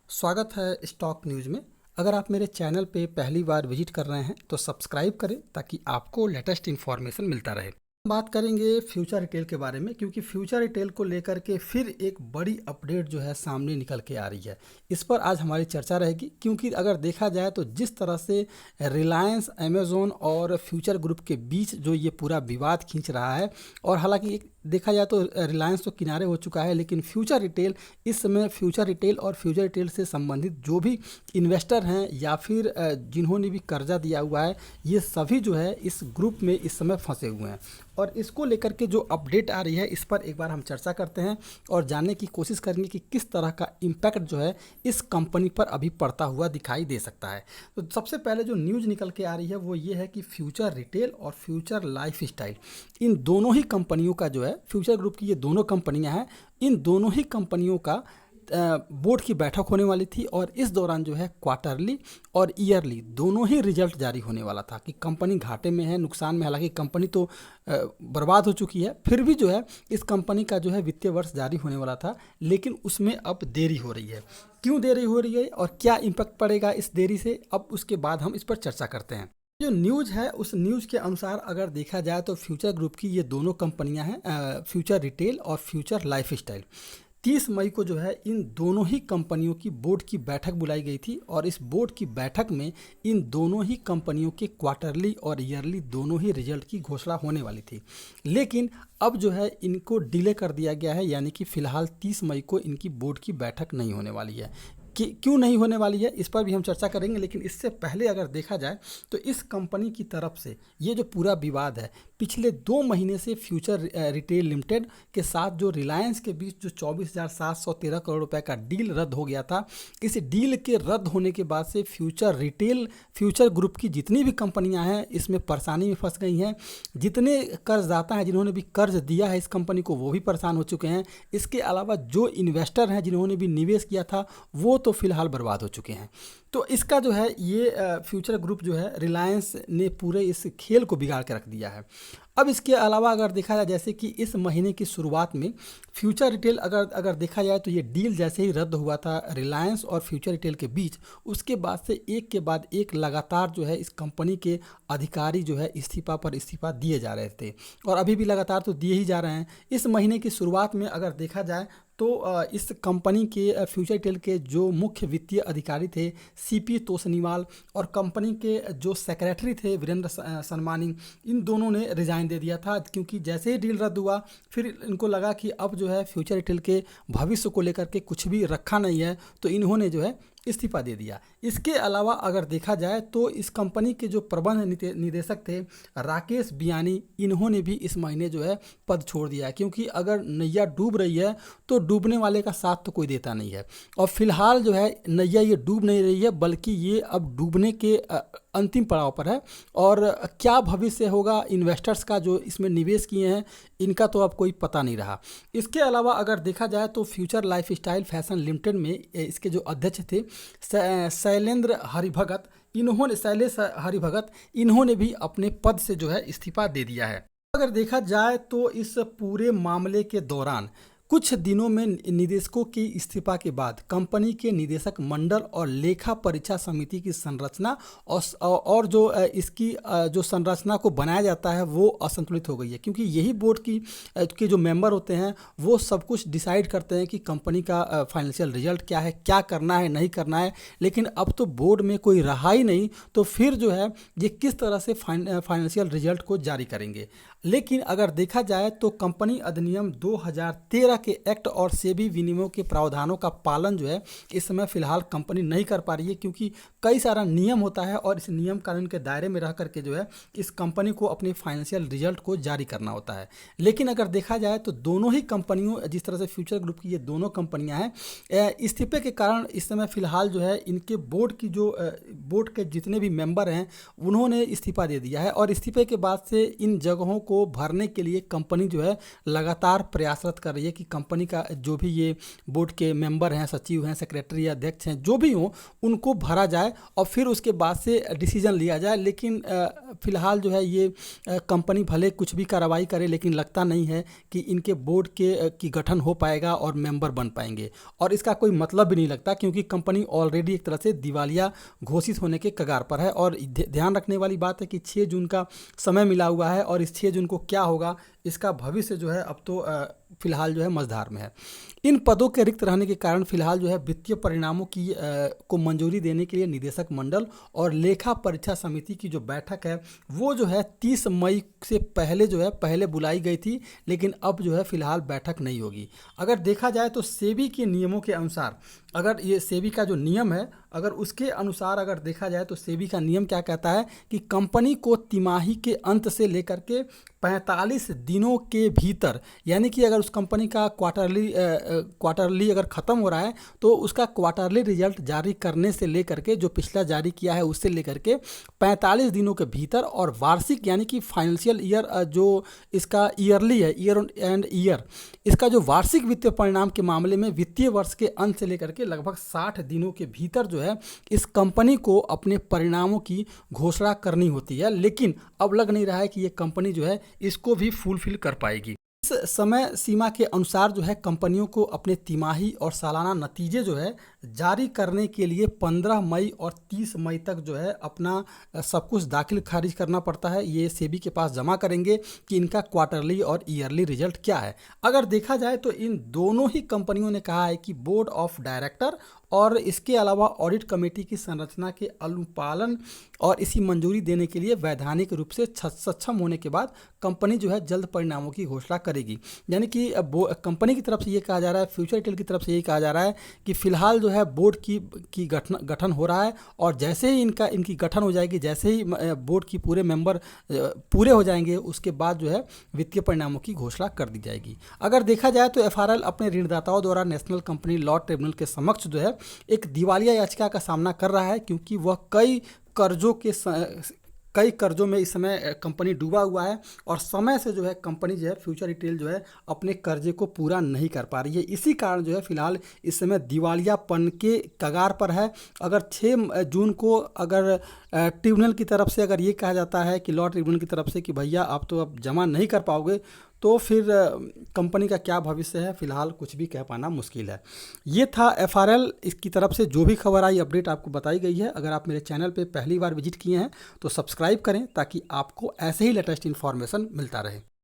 स्वागत है stock news में। अगर आप मेरे चैनल पे पहली बार विजिट कर रहे हैं तो सब्सक्राइब करें ताकि आपको लेटेस्ट इन्फॉर्मेशन मिलता रहे। बात करेंगे फ्यूचर रिटेल के बारे में, क्योंकि फ्यूचर रिटेल को लेकर के फिर एक बड़ी अपडेट जो है सामने निकल के आ रही है। इस पर आज हमारी चर्चा रहेगी, क्योंकि अगर देखा जाए तो जिस तरह से रिलायंस, अमेज़ॉन और फ्यूचर ग्रुप के बीच जो ये पूरा विवाद खींच रहा है, और हालांकि देखा जाए तो रिलायंस तो किनारे हो चुका है, लेकिन फ्यूचर रिटेल इस समय फ्यूचर रिटेल और फ्यूचर रिटेल से संबंधित जो भी इन्वेस्टर हैं या फिर जिन्होंने भी कर्जा दिया हुआ है, ये सभी जो है इस ग्रुप में इस समय फंसे हुए हैं। और इसको लेकर के जो अपडेट आ रही है, इस पर एक बार हम चर्चा करते हैं और जानने की कोशिश करेंगे कि किस तरह का इम्पैक्ट जो है इस कंपनी पर अभी पड़ता हुआ दिखाई दे सकता है। तो सबसे पहले जो न्यूज़ निकल के आ रही है वो ये है कि फ्यूचर रिटेल और फ्यूचर लाइफ स्टाइल, इन दोनों ही कंपनियों का जो है, फ्यूचर ग्रुप की ये दोनों कंपनियां हैं, इन दोनों ही कंपनियों का बोर्ड की बैठक होने वाली थी और इस दौरान जो है क्वार्टरली और ईयरली दोनों ही रिजल्ट जारी होने वाला था कि कंपनी घाटे में है, नुकसान में। हालांकि कंपनी तो बर्बाद हो चुकी है, फिर भी जो है इस कंपनी का जो है वित्तीय वर्ष जारी होने वाला था, लेकिन उसमें अब देरी हो रही है। क्यों देरी हो रही है और क्या इम्पैक्ट पड़ेगा इस देरी से, अब उसके बाद हम इस पर चर्चा करते हैं। जो न्यूज़ है उस न्यूज़ के अनुसार अगर देखा जाए तो फ्यूचर ग्रुप की ये दोनों कंपनियां हैं, फ्यूचर रिटेल और फ्यूचर लाइफ स्टाइल। 30 मई को जो है इन दोनों ही कंपनियों की बोर्ड की बैठक बुलाई गई थी और इस बोर्ड की बैठक में इन दोनों ही कंपनियों के क्वार्टरली और ईयरली दोनों ही रिजल्ट की घोषणा होने वाली थी, लेकिन अब जो है इनको डिले कर दिया गया है, यानी कि फ़िलहाल 30 मई को इनकी बोर्ड की बैठक नहीं होने वाली है। कि क्यों नहीं होने वाली है इस पर भी हम चर्चा करेंगे, लेकिन इससे पहले अगर देखा जाए तो इस कंपनी की तरफ से ये जो पूरा विवाद है, पिछले 2 महीने से फ्यूचर रिटेल लिमिटेड के साथ जो रिलायंस के बीच जो 24,713 करोड़ रुपए का डील रद्द हो गया था, इस डील के रद्द होने के बाद से फ्यूचर रिटेल, फ्यूचर ग्रुप की जितनी भी कंपनियां हैं इसमें परेशानी में फंस गई हैं। जितने कर्जदाता हैं जिन्होंने भी कर्ज दिया है इस कंपनी को, वो भी परेशान हो चुके हैं। इसके अलावा जो इन्वेस्टर हैं जिन्होंने भी निवेश किया था वो तो फिलहाल बर्बाद हो चुके हैं। तो इसका जो है ये फ्यूचर ग्रुप जो है, रिलायंस ने पूरे इस खेल को बिगाड़ के रख दिया है। अब इसके अलावा अगर देखा जाए, जैसे कि इस महीने की शुरुआत में फ्यूचर रिटेल अगर देखा जाए तो ये डील जैसे ही रद्द हुआ था रिलायंस और फ्यूचर रिटेल के बीच, उसके बाद से एक के बाद एक लगातार जो है इस कंपनी के अधिकारी जो है इस्तीफा पर इस्तीफा दिए जा रहे थे और अभी भी लगातार तो दिए ही जा रहे हैं। इस महीने की शुरुआत में अगर देखा जाए तो इस कंपनी के फ्यूचर रिटेल के जो मुख्य वित्तीय अधिकारी थे सीपी तोसनीवाल और कंपनी के जो सेक्रेटरी थे वीरेंद्र सनमानी, इन दोनों ने रिजाइन दे दिया था, क्योंकि जैसे ही डील रद्द हुआ फिर इनको लगा कि अब जो है फ्यूचर रिटेल के भविष्य को लेकर के कुछ भी रखा नहीं है, तो इन्होंने जो है इस्तीफा दे दिया। इसके अलावा अगर देखा जाए तो इस कंपनी के जो प्रबंध निदेशक थे राकेश बियानी, इन्होंने भी इस महीने जो है पद छोड़ दिया, क्योंकि अगर नैया डूब रही है तो डूबने वाले का साथ तो कोई देता नहीं है। और फिलहाल जो है नैया ये डूब नहीं रही है, बल्कि ये अब डूबने के अंतिम पड़ाव पर है। और क्या भविष्य होगा इन्वेस्टर्स का जो इसमें निवेश किए हैं, इनका तो अब कोई पता नहीं रहा। इसके अलावा अगर देखा जाए तो future life style fashion limited में इसके जो अध्यक्ष थे शैलेश हरिभगत, इन्होंने भी अपने पद से जो है इस्तीफा दे दिया है। अगर देखा जाए तो इस पूरे मामले के दौरान कुछ दिनों में निदेशकों के इस्तीफा के बाद कंपनी के निदेशक मंडल और लेखा परीक्षा समिति की संरचना और जो इसकी जो संरचना को बनाया जाता है वो असंतुलित हो गई है, क्योंकि यही बोर्ड के जो मेंबर होते हैं वो सब कुछ डिसाइड करते हैं कि कंपनी का फाइनेंशियल रिजल्ट क्या है, क्या करना है, नहीं करना है। लेकिन अब तो बोर्ड में कोई रहा ही नहीं, तो फिर जो है ये किस तरह से फाइनेंशियल रिजल्ट को जारी करेंगे। लेकिन अगर देखा जाए तो कंपनी अधिनियम 2013 के एक्ट और सेबी विनियमों के प्रावधानों का पालन जो है इस समय फिलहाल कंपनी नहीं कर पा रही है, क्योंकि कई सारा नियम होता है और इस नियम कानून के दायरे में रह करके जो है इस कंपनी को अपने फाइनेंशियल रिजल्ट को जारी करना होता है। लेकिन अगर देखा जाए तो दोनों ही कंपनियों, जिस तरह से फ्यूचर ग्रुप की ये दोनों कंपनियां हैं, इस्तीफे के कारण इस समय फिलहाल जो है इनके बोर्ड के जितने भी मेंबर हैं उन्होंने इस्तीफा दे दिया है और इस्तीफे के बाद से इन जगहों को भरने के लिए कंपनी जो है लगातार प्रयासरत कर रही है कि कंपनी का जो भी ये बोर्ड के मेंबर हैं, सचिव हैं, सेक्रेटरी या अध्यक्ष हैं, जो भी हों, उनको भरा जाए और फिर उसके बाद से डिसीजन लिया जाए। लेकिन फिलहाल जो है ये कंपनी भले कुछ भी कार्रवाई करे, लेकिन लगता नहीं है कि इनके बोर्ड के की गठन हो पाएगा और मेंबर बन पाएंगे। और इसका कोई मतलब भी नहीं लगता, क्योंकि कंपनी ऑलरेडी एक तरह से दिवालिया घोषित होने के कगार पर है। और ध्यान रखने वाली बात है कि 6 जून का समय मिला हुआ है और इस 6 जून को क्या होगा इसका भविष्य जो है अब तो फिलहाल जो है मझधार में है। इन पदों के रिक्त रहने के कारण फिलहाल जो है वित्तीय परिणामों की को मंजूरी देने के लिए निदेशक मंडल और लेखा परीक्षा समिति की जो बैठक है वो जो है 30 मई से पहले जो है पहले बुलाई गई थी, लेकिन अब जो है फिलहाल बैठक नहीं होगी। अगर देखा जाए तो सेबी के नियमों के अनुसार, अगर ये सेबी का जो नियम है अगर उसके अनुसार अगर देखा जाए तो सेबी का नियम क्या कहता है कि कंपनी को तिमाही के अंत से लेकर के 45 दिनों के भीतर, यानी कि अगर उस कंपनी का क्वार्टरली अगर ख़त्म हो रहा है तो उसका क्वार्टरली रिजल्ट जारी करने से लेकर के जो पिछला जारी किया है उससे लेकर के 45 दिनों के भीतर, और वार्षिक यानी कि फाइनेंशियल ईयर जो इसका ईयरली है, ईयर एंड ईयर, इसका जो वार्षिक वित्तीय परिणाम के मामले में वित्तीय वर्ष के अंत से लेकर के लगभग 60 दिनों के भीतर जो है इस कंपनी को अपने परिणामों की घोषणा करनी होती है। लेकिन अब लग नहीं रहा है कि ये कंपनी जो है इसको भी फुलफिल कर पाएगी। इस समय सीमा के अनुसार जो है कंपनियों को अपने तिमाही और सालाना नतीजे जो है जारी करने के लिए 15 मई और 30 मई तक जो है अपना सब कुछ दाखिल खारिज करना पड़ता है। ये सेबी के पास जमा करेंगे कि इनका क्वार्टरली और ईयरली रिजल्ट क्या है। अगर देखा जाए तो इन दोनों ही कंपनियों ने कहा है कि बोर्ड ऑफ डायरेक्टर और इसके अलावा ऑडिट कमेटी की संरचना के अनुपालन और इसी मंजूरी देने के लिए वैधानिक रूप से सक्षम होने के बाद कंपनी जो है जल्द परिणामों की घोषणा करेगी। यानी कि कंपनी की तरफ से ये कहा जा रहा है, फ्यूचर रिटेल की तरफ से ये कहा जा रहा है कि फिलहाल जो है बोर्ड की गठन हो रहा है और जैसे ही इनकी गठन हो जाएगी, जैसे ही बोर्ड की पूरे मेंबर पूरे हो जाएंगे, उसके बाद जो है वित्तीय परिणामों की घोषणा कर दी जाएगी। अगर देखा जाए तो एफआरएल अपने ऋणदाताओं द्वारा नेशनल कंपनी लॉ ट्रिब्यूनल के समक्ष जो है एक दिवालिया याचिका का सामना कर रहा है, क्योंकि वह कई कर्जों में इस समय कंपनी डूबा हुआ है और समय से जो है कंपनी जो है फ्यूचर रिटेल जो है अपने कर्जे को पूरा नहीं कर पा रही है। इसी कारण जो है फिलहाल इस समय दिवालियापन के कगार पर है। अगर 6 जून को अगर ट्रिब्यूनल की तरफ से अगर ये कहा जाता है कि लॉ ट्रिब्यूनल की तरफ से कि भैया आप तो अब जमा नहीं कर पाओगे, तो फिर कंपनी का क्या भविष्य है फिलहाल कुछ भी कह पाना मुश्किल है। ये था एफआरएल इसकी तरफ से जो भी खबर आई, अपडेट आपको बताई गई है। अगर आप मेरे चैनल पे पहली बार विजिट किए हैं तो सब्सक्राइब करें ताकि आपको ऐसे ही लेटेस्ट इन्फॉर्मेशन मिलता रहे।